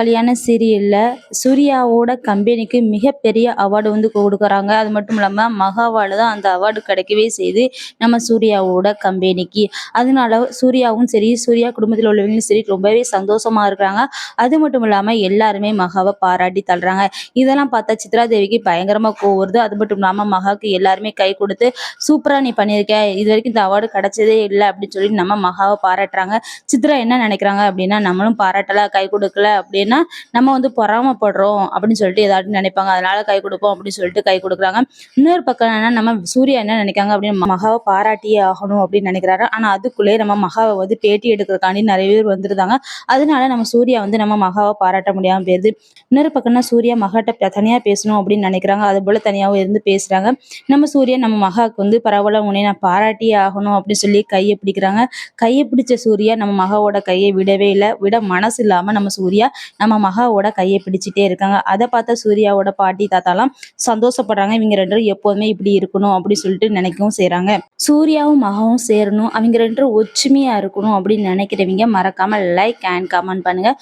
கல்யாண சீரியல்ல சூர்யாவோட கம்பெனிக்கு மிகப்பெரிய அவார்டு வந்து கொடுக்குறாங்க. அது மட்டும் இல்லாம மகாவால தான் அந்த அவார்டு கிடைக்கவே செய்யுது நம்ம சூர்யாவோட கம்பெனிக்கு. அதனால சூர்யாவும் சரி, சூர்யா குடும்பத்தில் உள்ளவங்களும் சரி ரொம்பவே சந்தோஷமா இருக்காங்க. அது மட்டும் இல்லாம எல்லாருமே மகாவ பாராட்டி தள்ளுறாங்க. இதெல்லாம் பார்த்தா சித்ரா தேவிக்கு பயங்கரமா கோவம் வருது. அது மட்டும் இல்லாம மகாவுக்கு எல்லாருமே கை கொடுத்து சூப்பரா நீ பண்ணியிருக்க. இதுவரைக்கும் இந்த அவார்டு கிடைச்சதே இல்ல அப்படின்னு சொல்லி நம்ம மகாவ பாராட்டுறாங்க. சித்ரா என்ன நினைக்கிறாங்க அப்படின்னா, நம்மளும் பாராட்டல, கை கொடுக்கல அப்படின்னா நம்ம வந்து பொறாமைப்படுறோம் அப்படின்னு சொல்லிட்டு ஏதாச்சும் நினைப்பாங்க. அதனால கை கொடுப்போம் அப்படின்னு சொல்லிட்டு கை கொடுக்குறாங்க. இன்னொரு பக்கம் என்னன்னா, நம்ம சூர்யா என்ன நினைக்காங்க அப்படின்னு மகாவை பாராட்டியே ஆகணும் அப்படின்னு நினைக்கிறாரு. ஆனா அதுக்குள்ளே நம்ம மகாவை வந்து பேட்டி எடுக்கிறதுக்காண்டி நிறைய பேர் வந்துருந்தாங்க. அதனால நம்ம சூர்யா வந்து நம்ம மகாவை பாராட்ட முடியாம போயிருது. இன்னொரு பக்கம்னா சூர்யா மகாட்ட தனியா பேசணும் அப்படின்னு நினைக்கிறாங்க. அது போல தனியாவும் இருந்து பேசுறாங்க. நம்ம சூர்யா நம்ம மகாவுக்கு வந்து பரவாயில்ல, உன்னை நான் பாராட்டியே ஆகணும் அப்படின்னு சொல்லி கையை பிடிக்கிறாங்க. கையை பிடிச்ச சூர்யா நம்ம மகாவோட கையை விடவே இல்லை. விட மனசு இல்லாம நம்ம சூர்யா நம்ம மகாவோட கையை பிடிச்சிட்டே இருக்காங்க. அதை பார்த்த சூர்யாவோட பாட்டி தாத்தாலாம் சந்தோஷப்படுறாங்க. இவங்க ரெண்டு பேரும் எப்போதுமே இப்படி இருக்கணும் அப்படின்னு சொல்லிட்டு நினைக்கவும் செய்றாங்க. சூர்யாவும் மகாவும் சேரணும், அவங்க ரெண்டு பேரும் ஒற்றுமையா இருக்கணும் அப்படின்னு நினைக்கிறவங்க மறக்காம லைக் அண்ட் கமெண்ட் பண்ணுங்க.